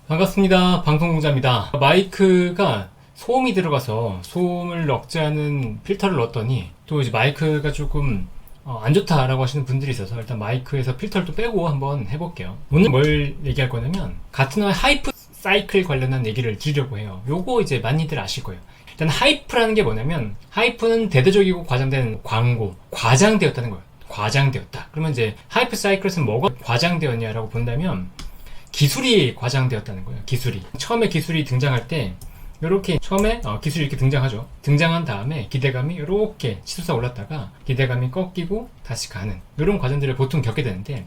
반갑습니다. 방송공자입니다. 마이크가 소음이 들어가서 소음을 억제하는 필터를 넣었더니 또 이제 마이크가 조금 안 좋다라고 하시는 분들이 있어서 일단 마이크에서 필터를 또 빼고 한번 해볼게요. 오늘 뭘 얘기할 거냐면 가트너 하이프 사이클 관련한 얘기를 드리려고 해요. 요거 이제 많이들 아실 거예요. 일단 하이프라는 게 뭐냐면 하이프는 대대적이고 과장된 광고, 과장되었다는 거예요. 과장되었다. 그러면 이제 하이프 사이클에서 뭐가 과장되었냐라고 본다면 기술이 과장되었다는 거예요. 기술이 처음에 기술이 등장할 때 이렇게 처음에 기술이 이렇게 등장하죠. 등장한 다음에 기대감이 이렇게 치솟아 올랐다가 기대감이 꺾이고 다시 가는 이런 과정들을 보통 겪게 되는데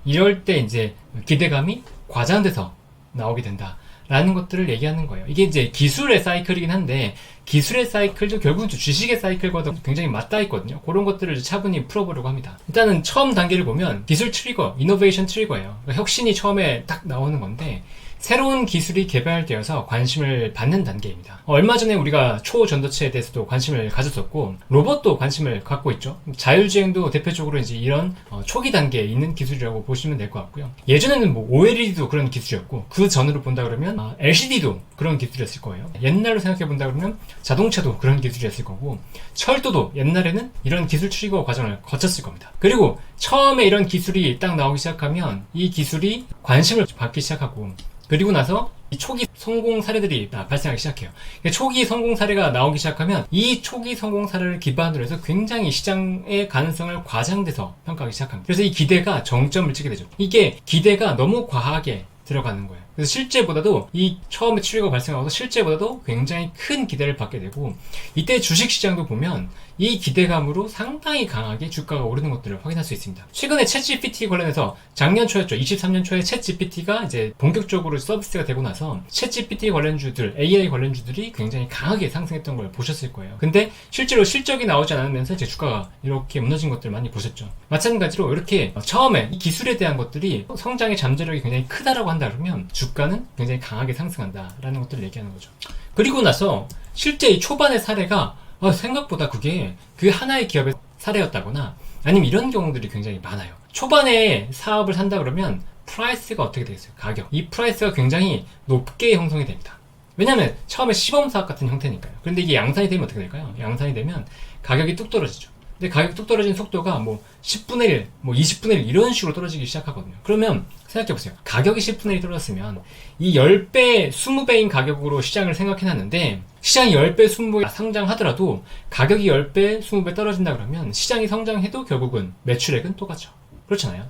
이럴 때 이제 기대감이 과장돼서 나오게 된다 라는 것들을 얘기하는 거예요. 이게 이제 기술의 사이클이긴 한데 기술의 사이클도 결국은 주식의 사이클과도 굉장히 맞닿아 있거든요. 그런 것들을 차분히 풀어보려고 합니다. 일단은 처음 단계를 보면 기술 트리거, 이노베이션 트리거예요. 그러니까 혁신이 처음에 딱 나오는 건데 새로운 기술이 개발되어서 관심을 받는 단계입니다. 얼마 전에 우리가 초전도체에 대해서도 관심을 가졌었고 로봇도 관심을 갖고 있죠. 자율주행도 대표적으로 이제 이런 초기 단계에 있는 기술이라고 보시면 될 것 같고요. 예전에는 뭐 OLED도 그런 기술이었고 그 전으로 본다 그러면 LCD도 그런 기술이었을 거예요. 옛날로 생각해 본다 그러면 자동차도 그런 기술이었을 거고 철도도 옛날에는 이런 기술 트리거 과정을 거쳤을 겁니다. 그리고 처음에 이런 기술이 딱 나오기 시작하면 이 기술이 관심을 받기 시작하고 그리고 나서 이 초기 성공 사례들이 발생하기 시작해요. 초기 성공 사례가 나오기 시작하면 이 초기 성공 사례를 기반으로 해서 굉장히 시장의 가능성을 과장돼서 평가하기 시작합니다. 그래서 이 기대가 정점을 찍게 되죠. 이게 기대가 너무 과하게 들어가는 거예요. 그래서 실제보다도 이 처음에 트리거가 발생하고 실제보다도 굉장히 큰 기대를 받게 되고 이때 주식시장도 보면 이 기대감으로 상당히 강하게 주가가 오르는 것들을 확인할 수 있습니다. 최근에 챗GPT 관련해서 작년 초였죠. 23년 초에 챗GPT가 이제 본격적으로 서비스가 되고 나서 챗GPT 관련주들, AI 관련주들이 굉장히 강하게 상승했던 걸 보셨을 거예요. 근데 실제로 실적이 나오지 않으면서 이제 주가가 이렇게 무너진 것들 많이 보셨죠. 마찬가지로 이렇게 처음에 이 기술에 대한 것들이 성장의 잠재력이 굉장히 크다라고 한다 그러면 주가는 굉장히 강하게 상승한다라는 것들을 얘기하는 거죠. 그리고 나서 실제 이 초반의 사례가 생각보다 그게 그 하나의 기업의 사례였다거나 아니면 이런 경우들이 굉장히 많아요. 초반에 사업을 산다 그러면 프라이스가 어떻게 되겠어요? 가격. 이 프라이스가 굉장히 높게 형성이 됩니다. 왜냐하면 처음에 시범사업 같은 형태니까요. 그런데 이게 양산이 되면 어떻게 될까요? 양산이 되면 가격이 뚝 떨어지죠. 근데 가격이 뚝 떨어지는 속도가 뭐 10분의 1, 뭐 20분의 1 이런 식으로 떨어지기 시작하거든요. 그러면 생각해보세요. 가격이 10분의 1 떨어졌으면 이 10배, 20배인 가격으로 시장을 생각해놨는데 시장이 10배, 20배 성장하더라도 가격이 10배, 20배 떨어진다 그러면 시장이 성장해도 결국은 매출액은 똑같죠. 그렇잖아요.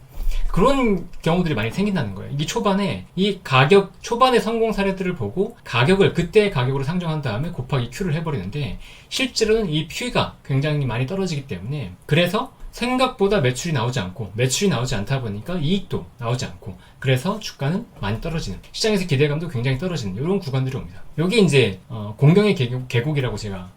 그런 경우들이 많이 생긴다는 거예요. 이게 초반에 이 가격, 초반의 성공 사례들을 보고 가격을 그때의 가격으로 상정한 다음에 곱하기 Q를 해버리는데 실제로는 이 Q가 굉장히 많이 떨어지기 때문에 그래서 생각보다 매출이 나오지 않고 매출이 나오지 않다 보니까 이익도 나오지 않고 그래서 주가는 많이 떨어지는 시장에서 기대감도 굉장히 떨어지는 이런 구간들이 옵니다. 이게 이제 공경의 계곡이라고 제가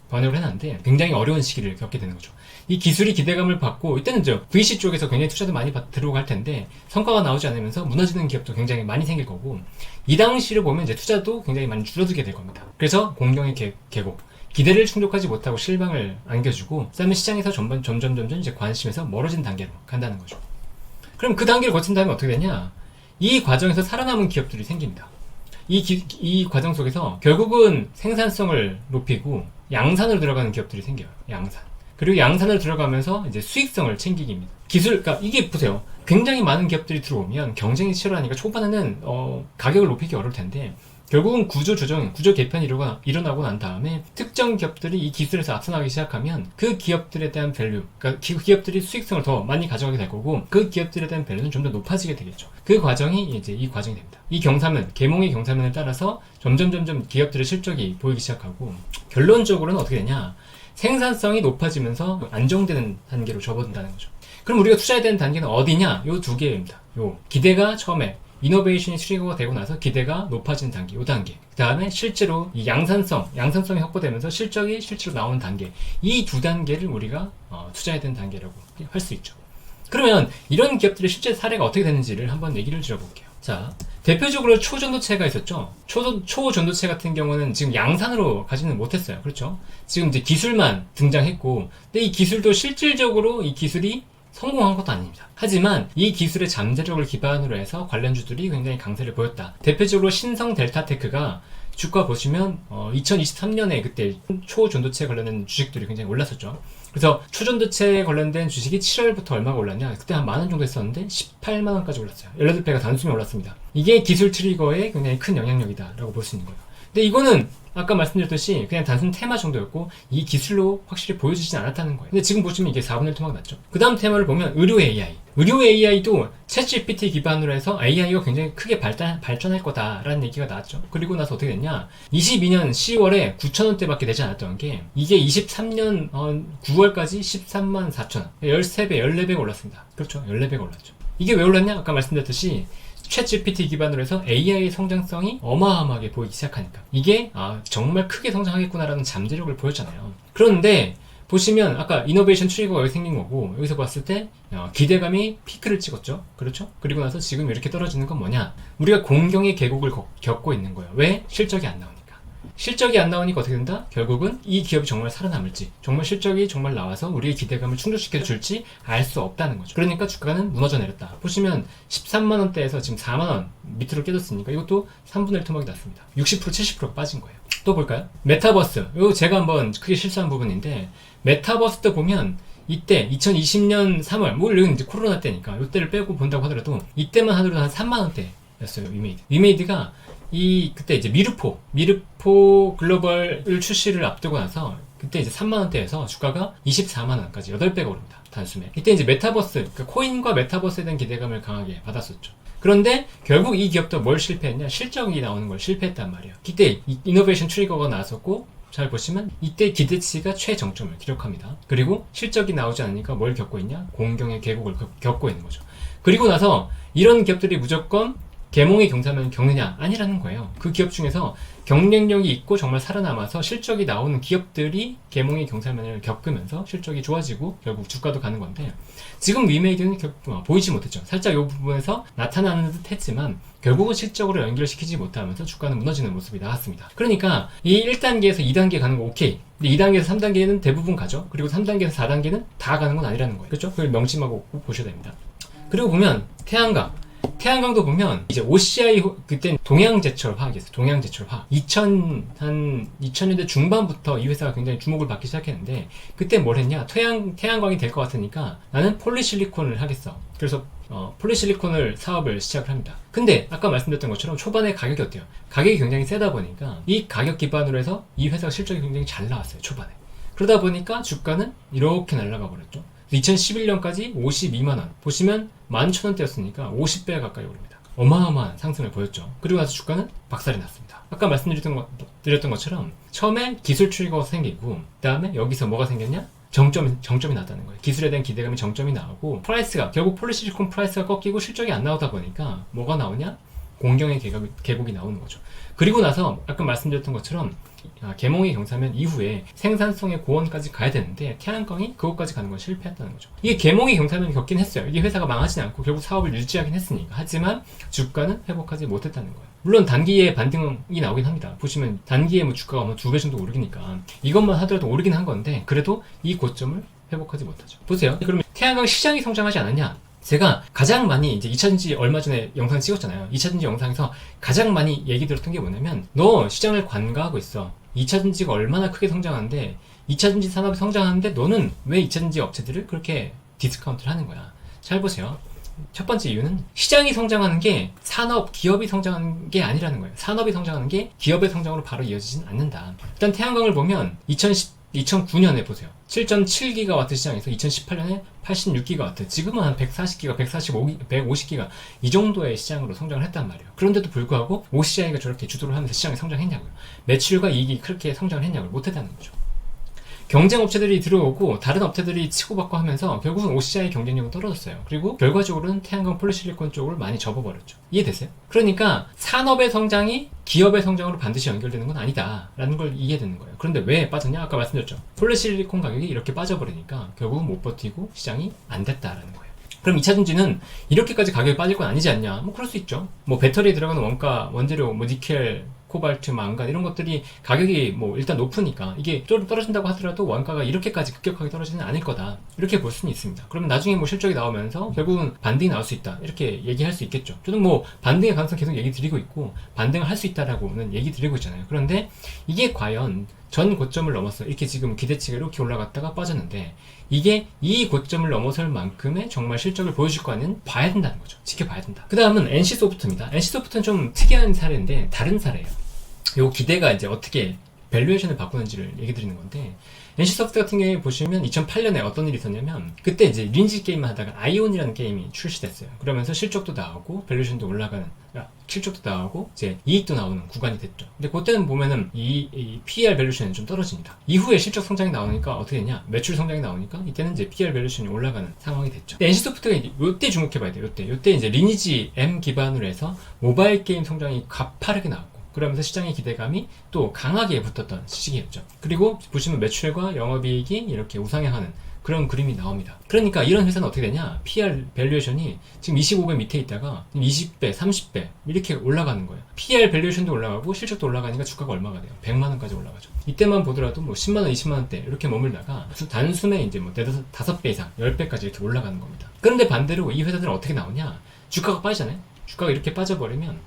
번역을 해놨는데 굉장히 어려운 시기를 겪게 되는 거죠. 이 기술이 기대감을 받고 이때는 VC 쪽에서 굉장히 투자도 많이 들어오고 할 텐데 성과가 나오지 않으면서 무너지는 기업도 굉장히 많이 생길 거고 이 당시를 보면 이제 투자도 굉장히 많이 줄어들게 될 겁니다. 그래서 공경의 계곡 기대를 충족하지 못하고 실망을 안겨주고 그다음에 시장에서 점점 이제 관심에서 멀어진 단계로 간다는 거죠. 그럼 그 단계를 거친 다음에 어떻게 되냐? 이 과정에서 살아남은 기업들이 생깁니다. 이 과정 속에서 결국은 생산성을 높이고 양산으로 들어가는 기업들이 생겨요. 양산. 그리고 양산을 들어가면서 이제 수익성을 챙기기입니다. 그러니까 이게 보세요. 굉장히 많은 기업들이 들어오면 경쟁이 치열하니까 초반에는 가격을 높이기 어려울 텐데 결국은 구조 개편이 일어나고 난 다음에 특정 기업들이 이 기술에서 앞서나가기 시작하면 그 기업들에 대한 밸류, 그러니까 그 기업들이 수익성을 더 많이 가져가게 될 거고 그 기업들에 대한 밸류는 좀 더 높아지게 되겠죠. 그 과정이 이제 이 과정이 됩니다. 이 계몽의 경사면을 따라서 점점 기업들의 실적이 보이기 시작하고 결론적으로는 어떻게 되냐? 생산성이 높아지면서 안정되는 단계로 접어든다는 거죠. 그럼 우리가 투자해야 되는 단계는 어디냐? 요 두 개입니다. 기대가 처음에 이노베이션이 트리거가 되고 나서 기대가 높아지는 단계, 요 단계. 그 다음에 실제로 이 양산성이 확보되면서 실적이 실제로 나오는 단계. 이 두 단계를 우리가 투자해야 되는 단계라고 할 수 있죠. 그러면 이런 기업들의 실제 사례가 어떻게 되는지를 한번 얘기를 드려볼게요. 자, 대표적으로 초전도체가 있었죠. 초전도체 같은 경우는 지금 양산으로 가지는 못했어요. 그렇죠? 지금 이제 기술만 등장했고, 근데 이 기술도 실질적으로 이 기술이 성공한 것도 아닙니다. 하지만 이 기술의 잠재력을 기반으로 해서 관련주들이 굉장히 강세를 보였다. 대표적으로 신성 델타테크가 주가 보시면 2023년에 그때 초전도체 관련된 주식들이 굉장히 올랐었죠. 그래서 초전도체에 관련된 주식이 7월부터 얼마가 올랐냐? 그때 한 10,000원 정도 했었는데 18만원까지 올랐어요. 18배가 단숨에 올랐습니다. 이게 기술 트리거의 굉장히 큰 영향력이다 라고 볼 수 있는 거예요. 근데 이거는 아까 말씀드렸듯이 그냥 단순 테마 정도였고 이 기술로 확실히 보여주진 않았다는 거예요. 근데 지금 보시면 이게 4분의 1 토막 났죠. 그 다음 테마를 보면 의료 AI. 의료 AI도 챗GPT 기반으로 해서 AI가 굉장히 크게 발전할 거다라는 얘기가 나왔죠. 그리고 나서 어떻게 됐냐? 22년 10월에 9,000원대밖에 되지 않았던 게 이게 23년 9월까지 13만 4천원. 13배, 14배가 올랐습니다. 그렇죠. 14배가 올랐죠. 이게 왜 올랐냐? 아까 말씀드렸듯이 챗GPT 기반으로 해서 AI의 성장성이 어마어마하게 보이기 시작하니까 이게 정말 크게 성장하겠구나라는 잠재력을 보였잖아요. 그런데 보시면 아까 이노베이션 트리거가 여기 생긴 거고 여기서 봤을 때 기대감이 피크를 찍었죠. 그렇죠? 그리고 나서 지금 이렇게 떨어지는 건 뭐냐? 우리가 공경의 계곡을 겪고 있는 거예요. 왜? 실적이 안 나오니까. 실적이 안 나오니까 어떻게 된다? 결국은 이 기업이 정말 살아남을지, 정말 실적이 정말 나와서 우리의 기대감을 충족시켜 줄지 알 수 없다는 거죠. 그러니까 주가는 무너져 내렸다. 보시면 13만원대에서 지금 4만원 밑으로 깨졌으니까 이것도 3분의 1 토막이 났습니다. 60% 70%가 빠진 거예요. 또 볼까요? 메타버스. 이거 제가 한번 크게 실수한 부분인데 메타버스도 보면 이때 2020년 3월 물론 이제 코로나 때니까 이때를 빼고 본다고 하더라도 이때만 하더라도 한 3만원대였어요. 위메이드가 그때 이제 미르포 글로벌을 출시를 앞두고 나서 그때 이제 3만원대에서 주가가 24만원까지 8배가 오릅니다. 단숨에. 이때 이제 메타버스, 그러니까 코인과 메타버스에 대한 기대감을 강하게 받았었죠. 그런데 결국 이 기업도 뭘 실패했냐? 실적이 나오는 걸 실패했단 말이에요. 그때 이노베이션 트리거가 나왔었고 잘 보시면 이때 기대치가 최정점을 기록합니다. 그리고 실적이 나오지 않으니까 뭘 겪고 있냐? 공경의 계곡을 겪고 있는 거죠. 그리고 나서 이런 기업들이 무조건 계몽의 경사면을 겪느냐? 아니라는 거예요. 그 기업 중에서 경쟁력이 있고 정말 살아남아서 실적이 나오는 기업들이 계몽의 경사면을 겪으면서 실적이 좋아지고 결국 주가도 가는 건데 지금 위메이드는 보이지 못했죠. 살짝 이 부분에서 나타나는 듯 했지만 결국은 실적으로 연결시키지 못하면서 주가는 무너지는 모습이 나왔습니다. 그러니까 이 1단계에서 2단계 가는 거 오케이. 근데 2단계에서 3단계는 대부분 가죠. 그리고 3단계에서 4단계는 다 가는 건 아니라는 거예요. 그렇죠? 그걸 명심하고 꼭 보셔야 됩니다. 그리고 보면 태양광도 보면 이제 OCI 그때 동양제철화학이었어요. 동양제철화. 2000년대 중반부터 이 회사가 굉장히 주목을 받기 시작했는데 그때 뭘 했냐? 태양광이 될 것 같으니까 나는 폴리실리콘을 하겠어. 그래서 폴리실리콘을 사업을 시작을 합니다. 근데 아까 말씀드렸던 것처럼 초반에 가격이 어때요? 가격이 굉장히 세다 보니까 이 가격 기반으로 해서 이 회사가 실적이 굉장히 잘 나왔어요. 초반에. 그러다 보니까 주가는 이렇게 날아가 버렸죠. 2011년까지 52만원. 보시면 11,000원대였으니까 50배 가까이 오릅니다. 어마어마한 상승을 보였죠. 그리고 나서 주가는 박살이 났습니다. 아까 말씀드렸던 것처럼 처음에 기술 트리거가 생기고 그 다음에 여기서 뭐가 생겼냐? 정점이 났다는 거예요. 기술에 대한 기대감이 정점이 나오고 프라이스가 결국 폴리실리콘 프라이스가 꺾이고 실적이 안 나오다 보니까 뭐가 나오냐? 공경의 계곡이 나오는 거죠. 그리고 나서 아까 말씀드렸던 것처럼 계몽의 경사면 이후에 생산성의 고원까지 가야 되는데 태양광이 그것까지 가는 건 실패했다는 거죠. 이게 계몽의 경사면을 겪긴 했어요. 이게 회사가 망하진 않고 결국 사업을 유지하긴 했으니까. 하지만 주가는 회복하지 못했다는 거예요. 물론 단기에 반등이 나오긴 합니다. 보시면 단기에 뭐 주가가 아마 2배 정도 오르기니까 이것만 하더라도 오르긴 한 건데 그래도 이 고점을 회복하지 못하죠. 보세요. 그러면 태양광 시장이 성장하지 않았냐? 제가 가장 많이 이제 2차전지 얼마 전에 영상 찍었잖아요. 2차전지 영상에서 가장 많이 얘기 들었던 게 뭐냐면 너 시장을 관가하고 있어. 2차전지가 얼마나 크게 성장하는데 2차전지 산업이 성장하는데 너는 왜 2차전지 업체들을 그렇게 디스카운트를 하는 거야. 잘 보세요. 첫 번째 이유는 시장이 성장하는 게 기업이 성장하는 게 아니라는 거예요. 산업이 성장하는 게 기업의 성장으로 바로 이어지진 않는다. 일단 태양광을 보면 2009년에 보세요. 7.7기가와트 시장에서 2018년에 86기가와트, 지금은 한 140기가, 150기가 이 정도의 시장으로 성장을 했단 말이에요. 그런데도 불구하고 OCI가 저렇게 주도를 하면서 시장이 성장했냐고요. 매출과 이익이 그렇게 성장을 했냐고요. 못했다는 거죠. 경쟁 업체들이 들어오고 다른 업체들이 치고받고 하면서 결국은 OCI 경쟁력은 떨어졌어요. 그리고 결과적으로는 태양광 폴리실리콘 쪽을 많이 접어버렸죠. 이해되세요? 그러니까 산업의 성장이 기업의 성장으로 반드시 연결되는 건 아니다 라는 걸 이해되는 거예요. 그런데 왜 빠졌냐? 아까 말씀드렸죠. 폴리실리콘 가격이 이렇게 빠져버리니까 결국은 못 버티고 시장이 안 됐다라는 거예요. 그럼 2차전지는 이렇게까지 가격이 빠질 건 아니지 않냐? 뭐 그럴 수 있죠. 뭐 배터리에 들어가는 원재료, 뭐 니켈, 코발트, 망간 이런 것들이 가격이 뭐 일단 높으니까 이게 좀 떨어진다고 하더라도 원가가 이렇게까지 급격하게 떨어지는 않을 거다, 이렇게 볼 수는 있습니다. 그러면 나중에 뭐 실적이 나오면서 결국은 반등이 나올 수 있다, 이렇게 얘기할 수 있겠죠. 저는 뭐 반등의 가능성 계속 얘기 드리고 있고 반등을 할 수 있다라고는 얘기 드리고 있잖아요. 그런데 이게 과연 전 고점을 넘었어, 이렇게 지금 기대치가 이렇게 올라갔다가 빠졌는데 이게 이 고점을 넘어설 만큼의 정말 실적을 보여줄 거는 봐야 된다는 거죠. 지켜봐야 된다. 그 다음은 NC소프트입니다. NC소프트는 좀 특이한 사례인데 다른 사례예요. 요 기대가 이제 어떻게 밸류에이션을 바꾸는지를 얘기 드리는 건데, NC소프트 같은 경우에 보시면 2008년에 어떤 일이 있었냐면 그때 이제 리니지 게임을 하다가 아이온이라는 게임이 출시됐어요. 그러면서 실적도 나오고 밸류에이션도 올라가는, 실적도 나오고 이제 이익도 나오는 구간이 됐죠. 근데 그때는 보면은 이 PER 밸류에이션이 좀 떨어집니다. 이후에 실적 성장이 나오니까 어떻게 되냐, 매출 성장이 나오니까 이때는 이제 PER 밸류에이션이 올라가는 상황이 됐죠. 근데 NC소프트가 요때 주목해봐야 돼요. 요때 이제 리니지 M 기반으로 해서 모바일 게임 성장이 가파르게 나왔고, 그러면서 시장의 기대감이 또 강하게 붙었던 시기였죠. 그리고 보시면 매출과 영업이익이 이렇게 우상향하는 그런 그림이 나옵니다. 그러니까 이런 회사는 어떻게 되냐, PR 밸류에이션이 지금 25배 밑에 있다가 20배, 30배 이렇게 올라가는 거예요. PR 밸류에이션도 올라가고 실적도 올라가니까 주가가 얼마가 돼요? 100만원까지 올라가죠. 이때만 보더라도 뭐 10만원, 20만원대 이렇게 머물다가 단숨에 이제 뭐 5배 이상, 10배까지 이렇게 올라가는 겁니다. 그런데 반대로 이 회사들은 어떻게 나오냐, 주가가 빠지잖아요. 주가가 이렇게 빠져버리면,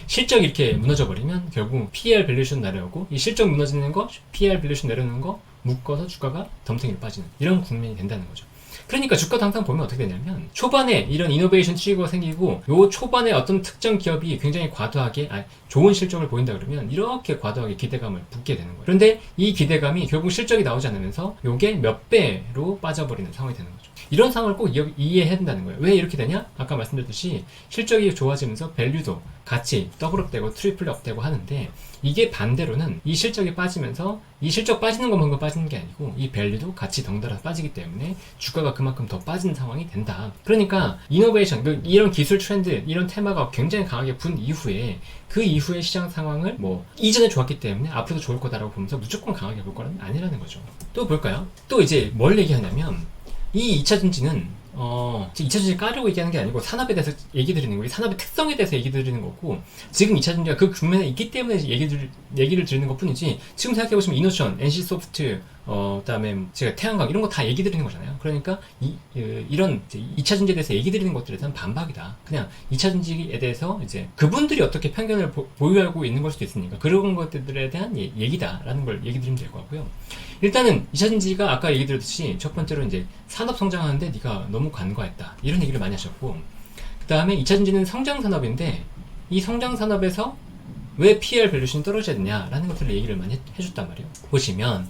실적이 이렇게 무너져버리면 결국 PER 밸류에이션 내려오고, 이 실적 무너지는 거, PER 밸류에이션 내려오는 거 묶어서 주가가 덤탱이로 빠지는 이런 국면이 된다는 거죠. 그러니까 주가도 항상 보면 어떻게 되냐면 초반에 이런 이노베이션 트리거가 생기고 요 초반에 어떤 특정 기업이 굉장히 과도하게 좋은 실적을 보인다 그러면 이렇게 과도하게 기대감을 붙게 되는 거예요. 그런데 이 기대감이 결국 실적이 나오지 않으면서 요게 몇 배로 빠져버리는 상황이 되는 거죠. 이런 상황을 꼭 이해해야 된다는 거예요. 왜 이렇게 되냐? 아까 말씀드렸듯이 실적이 좋아지면서 밸류도 같이 더블업되고 트리플업되고 하는데, 이게 반대로는 이 실적이 빠지면서 이 실적 빠지는 것만큼 빠지는 게 아니고 이 밸류도 같이 덩달아 빠지기 때문에 주가가 그만큼 더 빠지는 상황이 된다. 그러니까 이노베이션, 이런 기술 트렌드, 이런 테마가 굉장히 강하게 분 이후에 그 이후의 시장 상황을 뭐 이전에 좋았기 때문에 앞으로도 좋을 거다라고 보면서 무조건 강하게 볼 거는 아니라는 거죠. 또 볼까요? 또 이제 뭘 얘기하냐면 이 2차전지는 2차전지 까려고 얘기하는 게 아니고 산업에 대해서 얘기 드리는 거고, 산업의 특성에 대해서 얘기 드리는 거고, 지금 2차전지가 그 국면에 있기 때문에 얘기를 드리는 것 뿐이지, 지금 생각해보시면 이노션, NC소프트, 그다음에 제가 태양광 이런 거 다 얘기 드리는 거잖아요. 그러니까 이런 2차전지에 대해서 얘기 드리는 것들에 대한 반박이다. 그냥 2차전지에 대해서 이제 그분들이 어떻게 편견을 보유하고 있는 걸 수도 있으니까 그런 것들에 대한 얘기다라는 걸 얘기 드리면 될 것 같고요. 일단은 2차전지가 아까 얘기 드렸듯이 첫 번째로 이제 산업 성장하는데 네가 너무 간과했다, 이런 얘기를 많이 하셨고, 그 다음에 2차전지는 성장 산업인데 이 성장 산업에서 왜 PER 밸류에이션이 떨어져야 되냐라는 것들을 얘기를 많이 해줬단 말이에요. 보시면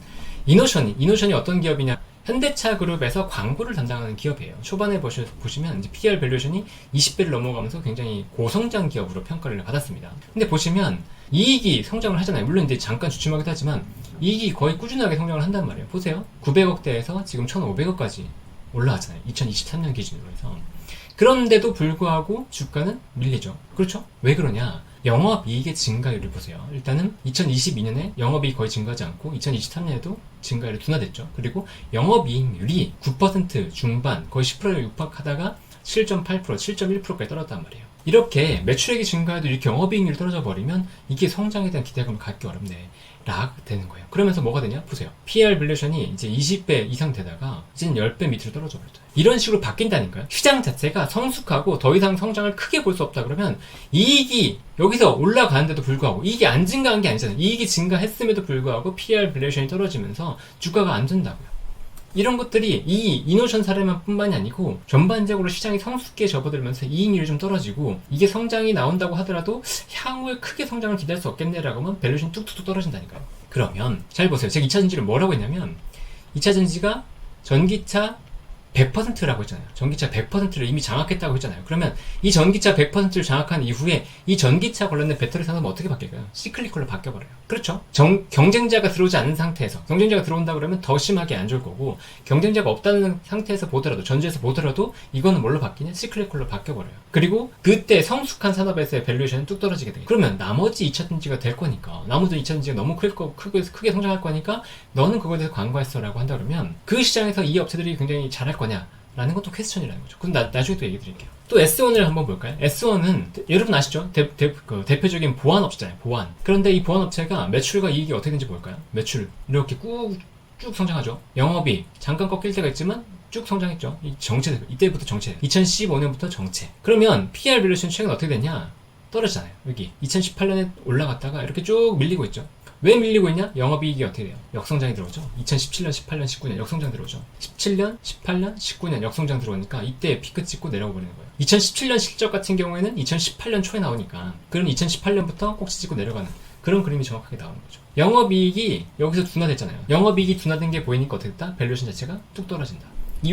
이노션이 어떤 기업이냐, 현대차 그룹에서 광고를 담당하는 기업이에요. 초반에 보시면 이제 PER 밸류에이션이 20배를 넘어가면서 굉장히 고성장 기업으로 평가를 받았습니다. 근데 보시면 이익이 성장을 하잖아요. 물론 이제 잠깐 주춤하기도 하지만 이익이 거의 꾸준하게 성장을 한단 말이에요. 보세요. 900억대에서 지금 1,500억까지 올라왔잖아요. 2023년 기준으로 해서. 그런데도 불구하고 주가는 밀리죠. 그렇죠? 왜 그러냐? 영업이익의 증가율을 보세요. 일단은 2022년에 영업이익이 거의 증가하지 않고 2023년에도 증가율이 둔화됐죠. 그리고 영업이익률이 9% 중반, 거의 10%에 육박하다가 7.8%, 7.1%까지 떨어졌단 말이에요. 이렇게 매출액이 증가해도 이렇게 영업이익률이 떨어져 버리면 이게 성장에 대한 기대감을 갖기 어렵네 라고 되는 거예요. 그러면서 뭐가 되냐? 보세요. PER 밸류에이션이 이제 20배 이상 되다가 이제는 10배 밑으로 떨어져 버렸죠. 이런 식으로 바뀐다니까요. 시장 자체가 성숙하고 더 이상 성장을 크게 볼 수 없다 그러면 이익이 여기서 올라가는데도 불구하고 이익이 안 증가한 게 아니잖아요. 이익이 증가했음에도 불구하고 PER 밸류에이션이 떨어지면서 주가가 안 된다고요. 이런 것들이 이 이노션 사례만 뿐만이 아니고 전반적으로 시장이 성숙하게 접어들면서 이익률이 좀 떨어지고, 이게 성장이 나온다고 하더라도 향후에 크게 성장을 기대할 수 없겠네라고 하면 밸류에이션이 뚝뚝뚝 떨어진다니까요. 그러면 잘 보세요. 제가 2차전지를 뭐라고 했냐면 2차전지가 전기차 100%라고 했잖아요. 전기차 100%를 이미 장악했다고 했잖아요. 그러면 이 전기차 100%를 장악한 이후에 이 전기차 관련된 배터리 산업은 어떻게 바뀔까요? 시클리컬로 바뀌어버려요. 그렇죠? 경쟁자가 들어오지 않는 상태에서, 경쟁자가 들어온다 그러면 더 심하게 안 좋을 거고, 경쟁자가 없다는 상태에서 보더라도, 전주에서 보더라도 이거는 뭘로 바뀌냐? 시클리컬로 바뀌어버려요. 그리고 그때 성숙한 산업에서의 밸류에이션은 뚝 떨어지게 돼요. 그러면 나머지 2차전지가 될 거니까, 나머지 2차전지가 너무 크게 성장할 거니까 너는 그거에 대해서 관과했어 라고 한다 그러면 그 시장에서 이 업체들이 굉장히 잘할 거냐 라는 것도 퀘스천이라는 거죠. 그럼 나중에 또 얘기 드릴게요. 또 S1을 한번 볼까요? S1은 여러분 아시죠? 대표적인 보안업체잖아요. 보안. 그런데 이 보안업체가 매출과 이익이 어떻게 되는지 볼까요? 매출 이렇게 쭉 성장하죠. 영업이 잠깐 꺾일 때가 있지만 쭉 성장했죠. 이때부터 정체. 2015년부터 정체. 그러면 PR 밸류에이션 최근 어떻게 됐냐? 떨어지잖아요. 여기 2018년에 올라갔다가 이렇게 쭉 밀리고 있죠. 왜 밀리고 있냐? 영업이익이 어떻게 돼요? 역성장이 들어오죠. 2017년, 18년, 19년 역성장 들어오죠. 17년, 18년, 19년 역성장 들어오니까 이때 피크 찍고 내려가 버리는 거예요. 2017년 실적 같은 경우에는 2018년 초에 나오니까 그럼 2018년부터 꼭지 찍고 내려가는 그런 그림이 정확하게 나오는 거죠. 영업이익이 여기서 둔화됐잖아요. 영업이익이 둔화된 게 보이니까 어떻게 됐다? 밸류에이션 자체가 뚝 떨어진다. 이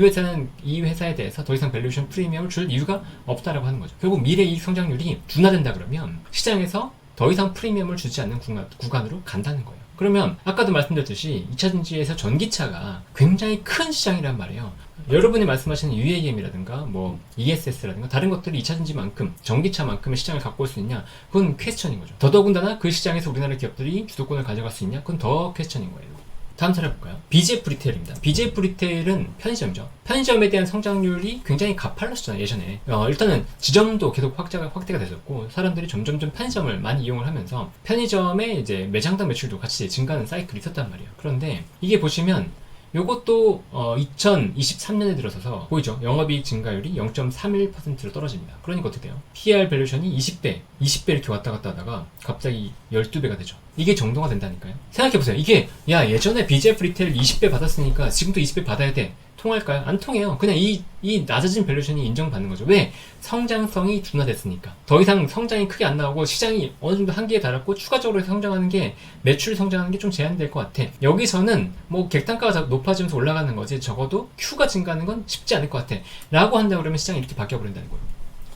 회사에 대해서 더 이상 밸류에이션 프리미엄을 줄 이유가 없다라고 하는 거죠. 결국 미래 이익 성장률이 둔화된다 그러면 시장에서 더 이상 프리미엄을 주지 않는 구간으로 간다는 거예요. 그러면 아까도 말씀드렸듯이 2차전지에서 전기차가 굉장히 큰 시장이란 말이에요. 여러분이 말씀하시는 UAM이라든가 뭐 ESS라든가 다른 것들이 2차전지만큼 전기차만큼의 시장을 갖고 올 수 있냐? 그건 퀘스천인 거죠. 더더군다나 그 시장에서 우리나라 기업들이 주도권을 가져갈 수 있냐? 그건 더 퀘스천인 거예요. 다음 차례 볼까요? BGF 리테일입니다. BGF 리테일은 편의점이죠. 편의점에 대한 성장률이 굉장히 가팔랐었잖아요, 예전에. 일단은 지점도 계속 확대가 됐었고, 사람들이 점점점 편의점을 많이 이용을 하면서, 편의점의 이제 매장당 매출도 같이 증가하는 사이클이 있었단 말이에요. 그런데, 이게 보시면, 요것도 2023년에 들어서서 보이죠? 영업이익 증가율이 0.31%로 떨어집니다. 그러니까 어떻게 돼요? PR 밸류션이 20배 이렇게 왔다 갔다 하다가 갑자기 12배가 되죠. 이게 정도가 된다니까요. 생각해보세요. 이게 예전에 BGF 리테일 20배 받았으니까 지금도 20배 받아야 돼. 통할까요? 안 통해요. 그냥 이 낮아진 밸류션이 인정받는 거죠. 왜? 성장성이 둔화됐으니까. 더 이상 성장이 크게 안 나오고 시장이 어느 정도 한계에 달았고 추가적으로 성장하는 게 매출 성장하는 게 좀 제한될 것 같아. 여기서는 뭐 객단가가 높아지면서 올라가는 거지 적어도 Q가 증가하는 건 쉽지 않을 것 같아. 라고 한다 그러면 시장이 이렇게 바뀌어버린다는 거예요.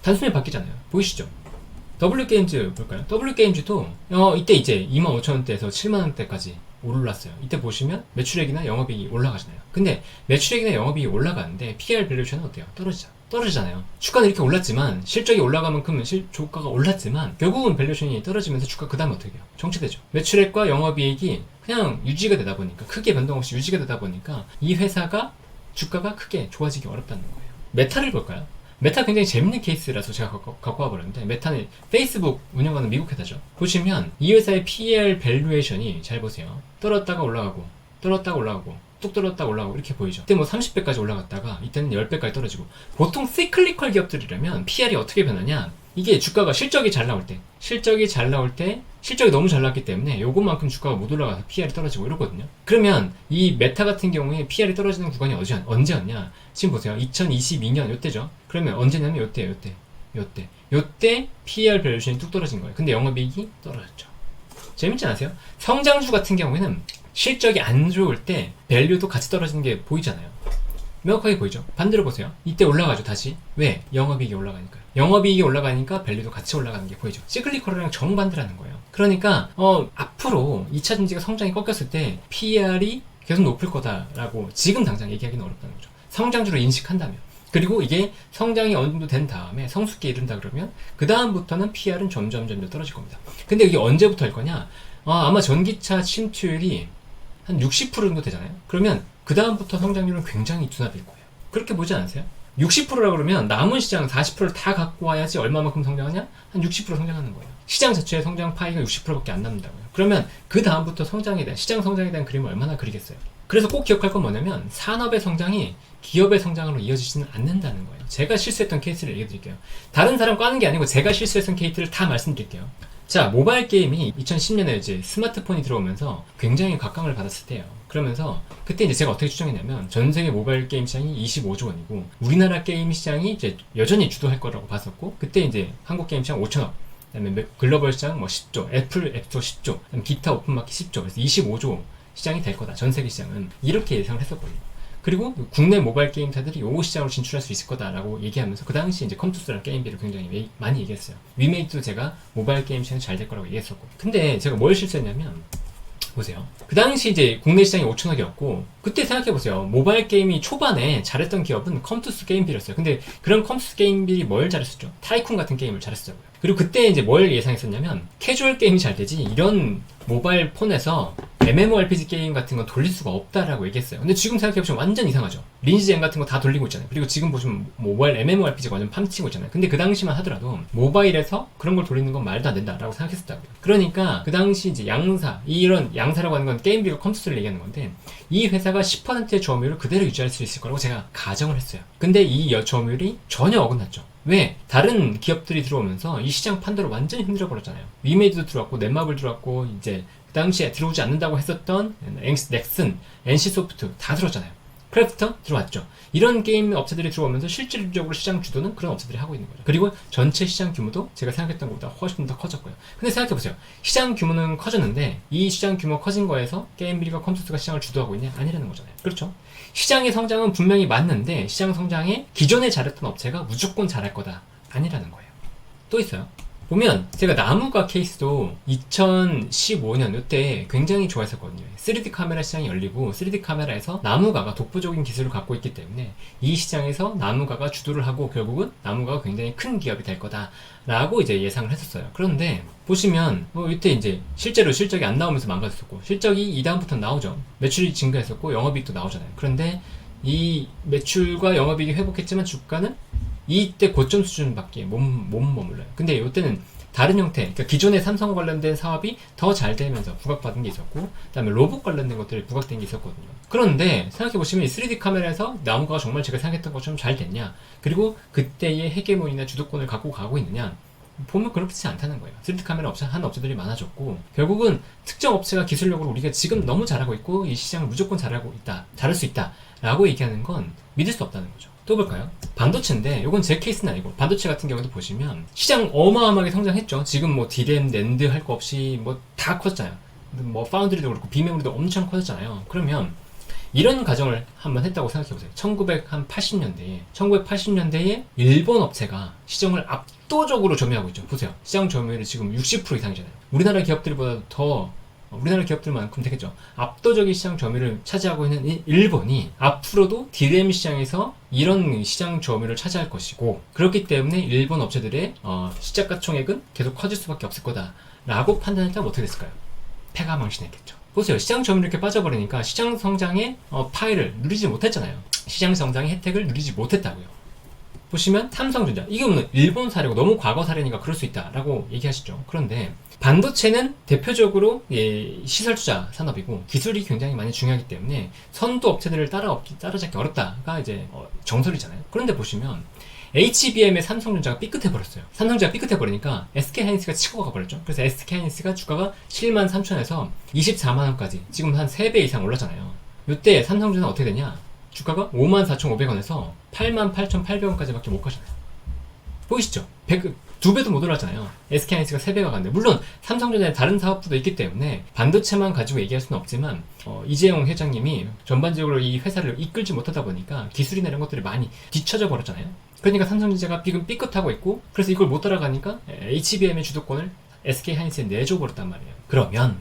단순히 바뀌잖아요. 보이시죠? W게임즈 볼까요? W게임즈도 이때 이제 25,000원대에서 7만원대까지 올랐어요. 이때 보시면 매출액이나 영업이익이 올라가잖아요. 근데 매출액이나 영업이익이 올라가는데 PR 밸류에이션은 어때요? 떨어지잖아요. 주가는 이렇게 올랐지만 실적이 올라간 만큼 주가가 올랐지만 결국은 밸류에이션이 떨어지면서 주가 그 다음에 어떻게 해요? 정체되죠. 매출액과 영업이익이 그냥 유지가 되다 보니까 크게 변동 없이 유지가 되다 보니까 이 회사가 주가가 크게 좋아지기 어렵다는 거예요. 메타를 볼까요? 메타 굉장히 재밌는 케이스라서 제가 갖고 와버렸는데 메타는 페이스북 운영하는 미국 회사죠. 보시면 이 회사의 PER 밸류에이션이 잘 보세요. 떨어졌다가 올라가고 뚝 떨어졌다가 올라가고 이렇게 보이죠. 이때 뭐 30배까지 올라갔다가 이때는 10배까지 떨어지고 보통 시클리컬 기업들이라면 PER이 어떻게 변하냐 이게 주가가 실적이 잘 나올 때 실적이 너무 잘 나왔기 때문에 요것만큼 주가가 못 올라가서 PER이 떨어지고 이러거든요. 그러면 이 메타 같은 경우에 PER이 떨어지는 구간이 언제였냐 지금 보세요. 2022년 요때죠. 그러면 언제냐면 요때 PER 밸류에이션이 뚝 떨어진 거예요. 근데 영업이익이 떨어졌죠. 재밌지 않으세요? 성장주 같은 경우에는 실적이 안 좋을 때 밸류도 같이 떨어지는 게 보이잖아요. 명확하게 보이죠? 반대로 보세요. 이때 올라가죠, 다시. 왜? 영업이익이 올라가니까요. 영업이익이 올라가니까 밸류도 같이 올라가는 게 보이죠. 시클리컬이랑 정반대라는 거예요. 그러니까 앞으로 2차전지가 성장이 꺾였을 때 PER이 계속 높을 거다라고 지금 당장 얘기하기는 어렵다는 거죠. 성장주로 인식한다면. 그리고 이게 성장이 어느 정도 된 다음에 성숙기에 이른다 그러면 그 다음부터는 PER은 점점 떨어질 겁니다. 근데 이게 언제부터 할 거냐? 아마 전기차 침투율이 한 60% 정도 되잖아요. 그러면 그 다음부터 성장률은 굉장히 둔화될 거예요. 그렇게 보지 않으세요? 60%라 그러면 남은 시장 40%를 다 갖고 와야지 얼마만큼 성장하냐? 한 60% 성장하는 거예요. 시장 자체의 성장 파이가 60%밖에 안 남는다고요. 그러면 그 다음부터 시장 성장에 대한 그림을 얼마나 그리겠어요? 그래서 꼭 기억할 건 뭐냐면 산업의 성장이 기업의 성장으로 이어지지는 않는다는 거예요. 제가 실수했던 케이스를 얘기해 드릴게요. 다른 사람 까는 게 아니고 제가 실수했던 케이스를 다 말씀드릴게요. 자, 모바일 게임이 2010년에 이제 스마트폰이 들어오면서 굉장히 각광을 받았을 때예요. 그러면서 그때 이제 제가 어떻게 추정했냐면 전 세계 모바일 게임 시장이 25조 원이고 우리나라 게임 시장이 이제 여전히 주도할 거라고 봤었고 그때 이제 한국 게임 시장 5천억 그다음에 글로벌 시장 뭐 10조, 애플 앱스토어 10조, 그다음에 기타 오픈마켓 10조, 그래서 25조 시장이 될 거다. 전 세계 시장은 이렇게 예상을 했었거든요. 그리고 국내 모바일 게임사들이 요 시장으로 진출할 수 있을 거다라고 얘기하면서 그 당시 이제 컴투스라는 게임비를 굉장히 많이 얘기했어요. 위메이트도 제가 모바일 게임 시장이 잘 될 거라고 얘기했었고. 근데 제가 뭘 실수했냐면 보세요. 그 당시 이제 국내 시장이 5천억이었고 그때 생각해보세요. 모바일 게임이 초반에 잘했던 기업은 컴투스 게임빌이었어요. 근데 그런 컴투스 게임빌이 뭘 잘했었죠? 타이쿤 같은 게임을 잘했었고요. 그리고 그때 이제 뭘 예상했었냐면 캐주얼 게임이 잘 되지 이런 모바일 폰에서 MMORPG 게임 같은 건 돌릴 수가 없다라고 얘기했어요. 근데 지금 생각해보시면 완전 이상하죠. 리니지엔 같은 거 다 돌리고 있잖아요. 그리고 지금 보시면 모바일 MMORPG가 완전 팜치고 있잖아요. 근데 그 당시만 하더라도 모바일에서 그런 걸 돌리는 건 말도 안 된다라고 생각했었다고요. 그러니까 그 당시 이제 양사, 이런 양사라고 하는 건 게임비가 컴퓨터를 얘기하는 건데, 이 회사가 10%의 조업률을 그대로 유지할 수 있을 거라고 제가 가정을 했어요. 근데 이 조업률이 전혀 어긋났죠. 왜? 다른 기업들이 들어오면서 이 시장 판도를 완전히 흔들어 버렸잖아요. 위메이드도 들어왔고, 넷마블 들어왔고, 이제 그 당시에 들어오지 않는다고 했었던 넥슨, NC소프트 다 들어왔잖아요. 크래프터 들어왔죠. 이런 게임 업체들이 들어오면서 실질적으로 시장 주도는 그런 업체들이 하고 있는 거죠. 그리고 전체 시장 규모도 제가 생각했던 것보다 훨씬 더 커졌고요. 근데 생각해보세요. 시장 규모는 커졌는데 이 시장 규모 커진 거에서 게임비리가 컴퓨터가 시장을 주도하고 있냐? 아니라는 거잖아요. 그렇죠? 시장의 성장은 분명히 맞는데 시장 성장에 기존에 잘했던 업체가 무조건 잘할 거다. 아니라는 거예요. 또 있어요. 보면 제가 나무가 케이스도 2015년 이때 굉장히 좋아했었거든요. 3D 카메라 시장이 열리고 3D 카메라에서 나무가가 독보적인 기술을 갖고 있기 때문에 이 시장에서 나무가가 주도를 하고 결국은 나무가가 굉장히 큰 기업이 될 거다 라고 이제 예상을 했었어요. 그런데 보시면 이때 이제 실제로 실적이 안 나오면서 망가졌었고, 실적이 이 다음부터 나오죠. 매출이 증가했었고 영업이익도 나오잖아요. 그런데 이 매출과 영업이익이 회복했지만 주가는 이때 고점 수준밖에 못 머물러요. 근데 이때는 다른 형태, 그러니까 기존의 삼성 관련된 사업이 더 잘 되면서 부각받은 게 있었고, 그 다음에 로봇 관련된 것들이 부각된 게 있었거든요. 그런데 생각해보시면 이 3D 카메라에서 나무가 정말 제가 생각했던 것처럼 잘 됐냐, 그리고 그때의 헤게모니나 주도권을 갖고 가고 있느냐, 보면 그렇지 않다는 거예요. 3D 카메라 하는 업체들이 많아졌고, 결국은 특정 업체가 기술력으로 우리가 지금 너무 잘하고 있고 이 시장을 무조건 잘할 수 있다 라고 얘기하는 건 믿을 수 없다는 거죠. 또 볼까요? 반도체인데, 이건 제 케이스는 아니고 반도체 같은 경우도 보시면 시장 어마어마하게 성장했죠. 지금 뭐 D램, 낸드 할 거 없이 뭐 다 커졌잖아요. 뭐 파운드리도 그렇고 비메모리도 엄청 커졌잖아요. 그러면 이런 가정을 한번 했다고 생각해보세요. 1980년대에 일본 업체가 시장을 압도적으로 점유하고 있죠. 보세요. 시장 점유율이 지금 60% 이상이잖아요. 우리나라 기업들보다 더, 우리나라 기업들만큼 되겠죠. 압도적인 시장 점유율을 차지하고 있는 일본이 앞으로도 D램 시장에서 이런 시장 점유율을 차지할 것이고, 그렇기 때문에 일본 업체들의 시작가 총액은 계속 커질 수밖에 없을 거다 라고 판단했다면 어떻게 됐을까요? 패가망신했겠죠. 보세요. 시장 점유율이 이렇게 빠져버리니까 시장 성장의 파일을 누리지 못했잖아요. 시장 성장의 혜택을 누리지 못했다고요. 보시면 삼성전자, 이게 오늘 일본 사례고 너무 과거 사례니까 그럴 수 있다라고 얘기하시죠. 그런데 반도체는 대표적으로 시설 투자 산업이고 기술이 굉장히 많이 중요하기 때문에 선도 업체들을 따라잡기 어렵다가 이제 정설이잖아요. 그런데 보시면 HBM의 삼성전자가 삐끗해버렸어요. 삼성전자가 삐끗해버리니까 SK하이닉스가 치고 가버렸죠. 그래서 SK하이닉스가 주가가 73,000원에서 24만원까지 지금 한 3배 이상 올랐잖아요. 이때 삼성전자는 어떻게 되냐? 주가가 54,500원에서 88,800원까지 밖에 못 가잖아요. 보이시죠? 2배도 못 올랐잖아요. SK하이닉스가 3배가 갔는데, 물론 삼성전자에 다른 사업부도 있기 때문에 반도체만 가지고 얘기할 수는 없지만 이재용 회장님이 전반적으로 이 회사를 이끌지 못하다 보니까 기술이나 이런 것들이 많이 뒤처져 버렸잖아요. 그러니까 삼성전자가 지금 삐끗하고 있고, 그래서 이걸 못 따라가니까 HBM의 주도권을 SK하이닉스에 내줘버렸단 말이에요. 그러면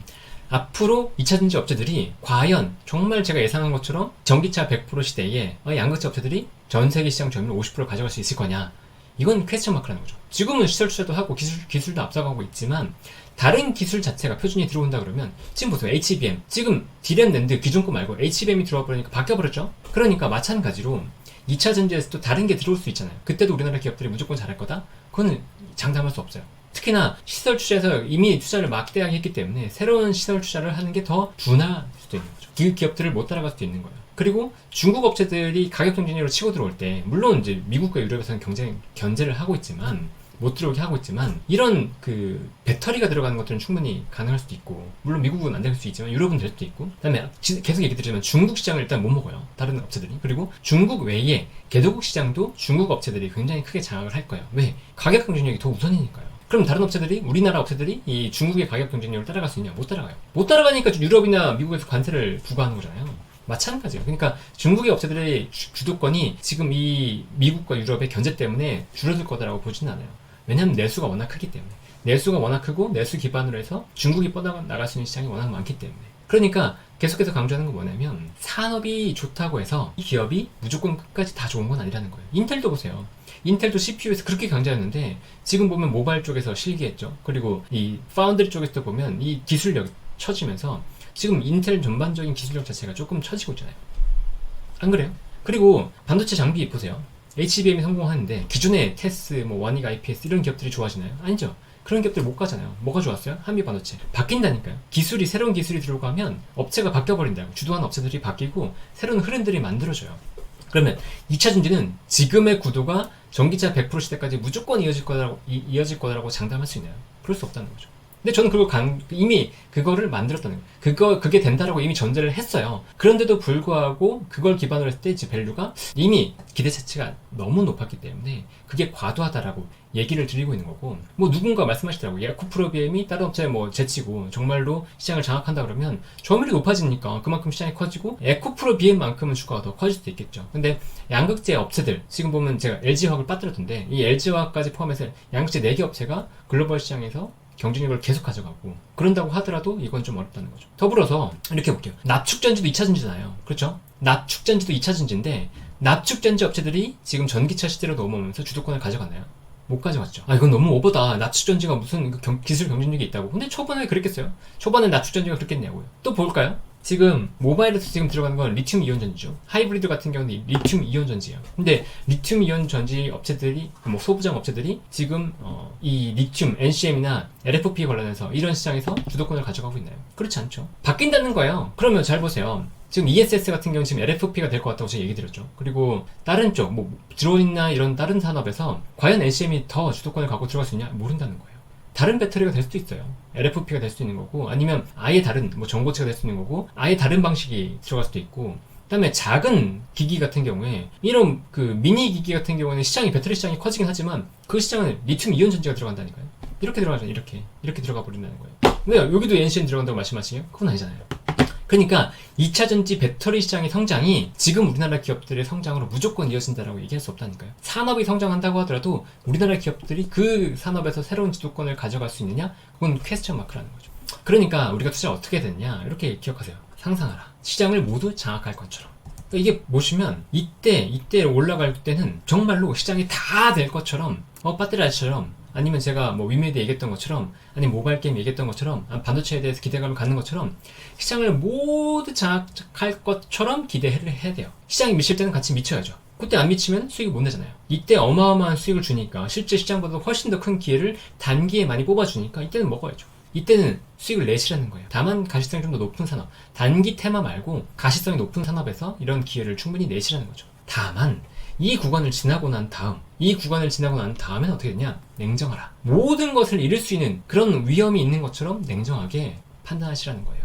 앞으로 2차전지 업체들이 과연 정말 제가 예상한 것처럼 전기차 100% 시대에 양극재 업체들이 전 세계 시장 점유율 50% 가져갈 수 있을 거냐? 이건 퀘스천 마크라는 거죠. 지금은 시설 투자도 하고 기술도 앞서가고 있지만 다른 기술 자체가 표준이 들어온다 그러면, 지금 보세요. HBM, 지금 D램 낸드 기존 거 말고 HBM이 들어와 버리니까 바뀌어버렸죠. 그러니까 마찬가지로 2차 전지에서 또 다른 게 들어올 수 있잖아요. 그때도 우리나라 기업들이 무조건 잘할 거다? 그거는 장담할 수 없어요. 특히나 시설 투자에서 이미 투자를 막대하게 했기 때문에 새로운 시설 투자를 하는 게 더 둔할 수도 있는 거죠. 기업들을 못 따라갈 수도 있는 거예요. 그리고 중국 업체들이 가격 경쟁력으로 치고 들어올 때, 물론 이제 미국과 유럽에서는 견제를 하고 있지만, 못 들어오게 하고 있지만, 이런 배터리가 들어가는 것들은 충분히 가능할 수도 있고, 물론 미국은 안 될 수 있지만 유럽은 될 수도 있고, 그 다음에 계속 얘기 드리지만 중국 시장을 일단 못 먹어요. 다른 업체들이. 그리고 중국 외에 개도국 시장도 중국 업체들이 굉장히 크게 장악을 할 거예요. 왜? 가격 경쟁력이 더 우선이니까요. 그럼 다른 업체들이, 우리나라 업체들이 이 중국의 가격 경쟁력을 따라갈 수 있냐? 못 따라가요. 못 따라가니까 유럽이나 미국에서 관세를 부과하는 거잖아요. 마찬가지예요. 그러니까 중국의 업체들의 주도권이 지금 이 미국과 유럽의 견제 때문에 줄어들 거다라고 보지는 않아요. 왜냐하면 내수가 워낙 크기 때문에. 내수가 워낙 크고 내수 기반으로 해서 중국이 뻗어나갈 수 있는 시장이 워낙 많기 때문에. 그러니까 계속해서 강조하는 건 뭐냐면, 산업이 좋다고 해서 이 기업이 무조건 끝까지 다 좋은 건 아니라는 거예요. 인텔도 보세요. 인텔도 CPU에서 그렇게 강조했는데 지금 보면 모바일 쪽에서 실기했죠. 그리고 이 파운드리 쪽에서 보면 이 기술력이 처지면서 지금 인텔 전반적인 기술력 자체가 조금 처지고 있잖아요. 안 그래요? 그리고 반도체 장비 보세요. HBM이 성공하는데 기존의 테스, 뭐 원익 IPS 이런 기업들이 좋아지나요? 아니죠. 그런 기업들 못 가잖아요. 뭐가 좋았어요? 한미 반도체. 바뀐다니까요. 새로운 기술이 들어가면 업체가 바뀌어버린다고. 주도하는 업체들이 바뀌고 새로운 흐름들이 만들어져요. 그러면 2차 전지는 지금의 구도가 전기차 100% 시대까지 무조건 이어질 거라고 장담할 수 있나요? 그럴 수 없다는 거죠. 근데 저는 이미 그거를 만들었다는 거예요. 그게 된다라고 이미 전제를 했어요. 그런데도 불구하고 그걸 기반으로 했을 때 이제 밸류가 이미 기대치가 너무 높았기 때문에 그게 과도하다라고 얘기를 드리고 있는 거고, 뭐 누군가 말씀하시더라고요. 에코프로비엠이 다른 업체에 뭐 제치고 정말로 시장을 장악한다 그러면 점유율이 높아지니까 그만큼 시장이 커지고 에코프로비엠만큼은 주가가 더 커질 수도 있겠죠. 근데 양극재 업체들, 지금 보면 제가 LG화학을 빠뜨렸던데 이 LG화학까지 포함해서 양극재 4개 업체가 글로벌 시장에서 경쟁력을 계속 가져가고, 그런다고 하더라도 이건 좀 어렵다는 거죠. 더불어서 이렇게 볼게요. 납축전지도 2차전지잖아요. 그렇죠? 납축전지도 2차전지인데 납축전지 업체들이 지금 전기차 시대로 넘어오면서 주도권을 가져갔나요? 못 가져갔죠. 이건 너무 오버다. 납축전지가 무슨 기술 경쟁력이 있다고. 근데 초반에 그랬겠어요? 초반에 납축전지가 그랬겠냐고요. 또 볼까요? 지금 모바일에서 지금 들어가는 건 리튬 이온 전지죠. 하이브리드 같은 경우는 리튬 이온 전지예요. 근데 리튬 이온 전지 업체들이, 뭐 소부장 업체들이 지금 이 리튬, NCM이나 LFP 관련해서 이런 시장에서 주도권을 가져가고 있나요? 그렇지 않죠. 바뀐다는 거예요. 그러면 잘 보세요. 지금 ESS 같은 경우는 지금 LFP가 될 것 같다고 제가 얘기 드렸죠. 그리고 다른 쪽, 뭐 드론이나 이런 다른 산업에서 과연 NCM이 더 주도권을 갖고 들어갈 수 있냐? 모른다는 거예요. 다른 배터리가 될 수도 있어요. LFP가 될 수도 있는 거고, 아니면 아예 다른 뭐 전고체가 될 수 있는 거고, 아예 다른 방식이 들어갈 수도 있고, 그 다음에 작은 기기 같은 경우에, 이런 그 미니 기기 같은 경우에는 배터리 시장이 커지긴 하지만 그 시장은 리튬 이온 전지가 들어간다니까요. 이렇게 들어가잖아요. 이렇게 들어가 버린다는 거예요. 근데 여기도 NCM 들어간다고 말씀하시냐? 그건 아니잖아요. 그러니까 2차전지 배터리 시장의 성장이 지금 우리나라 기업들의 성장으로 무조건 이어진다라고 얘기할 수 없다니까요. 산업이 성장한다고 하더라도 우리나라 기업들이 그 산업에서 새로운 주도권을 가져갈 수 있느냐? 그건 퀘스천 마크라는 거죠. 그러니까 우리가 투자를 어떻게 됐냐? 이렇게 기억하세요. 상상하라. 시장을 모두 장악할 것처럼. 그러니까 이게 보시면 이때 올라갈 때는 정말로 시장이 다 될 것처럼, 배터리처럼, 아니면 제가 뭐 위메디 얘기했던 것처럼, 아니면 모바일 게임 얘기했던 것처럼, 반도체에 대해서 기대감을 갖는 것처럼 시장을 모두 장악할 것처럼 기대를 해야 돼요. 시장이 미칠 때는 같이 미쳐야죠. 그때 안 미치면 수익을 못 내잖아요. 이때 어마어마한 수익을 주니까, 실제 시장보다 훨씬 더 큰 기회를 단기에 많이 뽑아주니까 이때는 먹어야죠. 이때는 수익을 내시라는 거예요. 다만 가시성이 좀 더 높은 산업, 단기 테마 말고 가시성이 높은 산업에서 이런 기회를 충분히 내시라는 거죠. 다만 이 구간을 지나고 난 다음에는 어떻게 되냐? 냉정하라. 모든 것을 잃을 수 있는 그런 위험이 있는 것처럼 냉정하게 판단하시라는 거예요.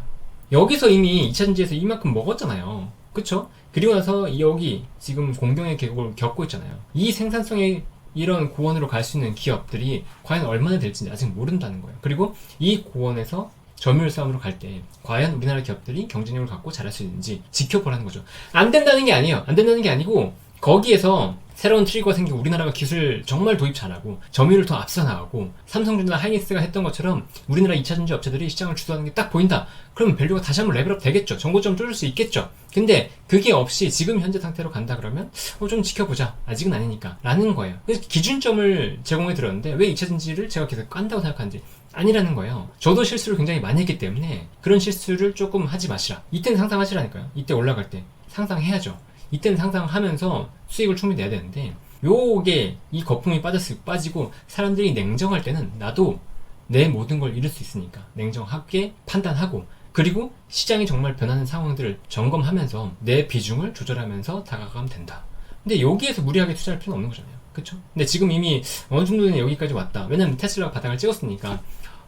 여기서 이미 2차전지에서 이만큼 먹었잖아요. 그쵸? 그리고 나서 여기 지금 공경의 계곡을 겪고 있잖아요. 이 생산성의 이런 고원으로 갈 수 있는 기업들이 과연 얼마나 될지 아직 모른다는 거예요. 그리고 이 고원에서 점유율 싸움으로 갈 때 과연 우리나라 기업들이 경쟁력을 갖고 잘할 수 있는지 지켜보라는 거죠. 안 된다는 게 아니에요. 안 된다는 게 아니고, 거기에서 새로운 트리거가 생기고 우리나라가 기술 정말 도입 잘하고 점유율을 더 앞서 나가고 삼성전자나 하이닉스가 했던 것처럼 우리나라 2차전지 업체들이 시장을 주도하는 게 딱 보인다. 그러면 밸류가 다시 한번 레벨업 되겠죠. 정고점 뚫을 수 있겠죠. 근데 그게 없이 지금 현재 상태로 간다 그러면 좀 지켜보자. 아직은 아니니까 라는 거예요. 그래서 기준점을 제공해 드렸는데 왜 2차전지를 제가 계속 깐다고 생각하는지 아니라는 거예요. 저도 실수를 굉장히 많이 했기 때문에 그런 실수를 조금 하지 마시라. 이때는 상상하시라니까요. 이때 올라갈 때 상상해야죠. 이때는 상상하면서 수익을 충분히 내야 되는데, 요게 이 거품이 빠지고 사람들이 냉정할 때는 나도 내 모든 걸 잃을 수 있으니까 냉정하게 판단하고, 그리고 시장이 정말 변하는 상황들을 점검하면서 내 비중을 조절하면서 다가가면 된다. 근데 여기에서 무리하게 투자할 필요는 없는 거잖아요. 그쵸? 근데 지금 이미 어느 정도는 여기까지 왔다. 왜냐면 테슬라가 바닥을 찍었으니까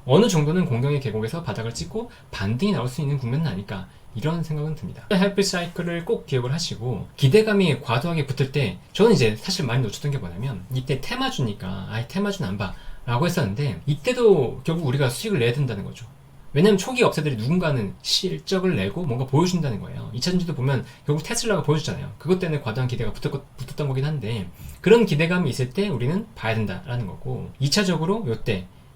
어느 정도는 공경의 계곡에서 바닥을 찍고 반등이 나올 수 있는 국면은 아닐까, 이런 생각은 듭니다. 하이브리드 사이클을 꼭 기억을 하시고, 기대감이 과도하게 붙을 때 저는 이제 사실 많이 놓쳤던 게 뭐냐면, 이때 테마주니까 테마주는 안 봐 라고 했었는데, 이때도 결국 우리가 수익을 내야 된다는 거죠. 왜냐면 초기 업체들이 누군가는 실적을 내고 뭔가 보여준다는 거예요. 2차전지도 보면 결국 테슬라가 보여주잖아요. 그것 때문에 과도한 기대가 붙었던 거긴 한데, 그런 기대감이 있을 때 우리는 봐야 된다라는 거고, 2차적으로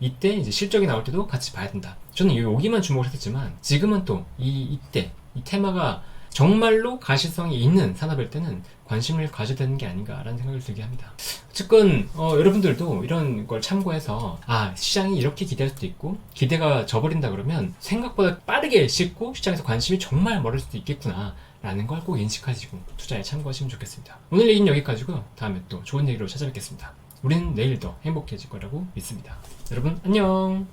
이때 이제 실적이 나올 때도 같이 봐야 된다. 저는 여기만 주목을 했었지만 지금은 또 이때 이 테마가 정말로 가시성이 있는 산업일 때는 관심을 가져야 되는 게 아닌가라는 생각을 들게 합니다. 어쨌건 여러분들도 이런 걸 참고해서 시장이 이렇게 기대할 수도 있고 기대가 져버린다 그러면 생각보다 빠르게 식고 시장에서 관심이 정말 멀을 수도 있겠구나 라는 걸 꼭 인식하시고 투자에 참고하시면 좋겠습니다. 오늘 얘기는 여기까지고요. 다음에 또 좋은 얘기로 찾아뵙겠습니다. 우리는 내일 더 행복해질 거라고 믿습니다. 여러분 안녕.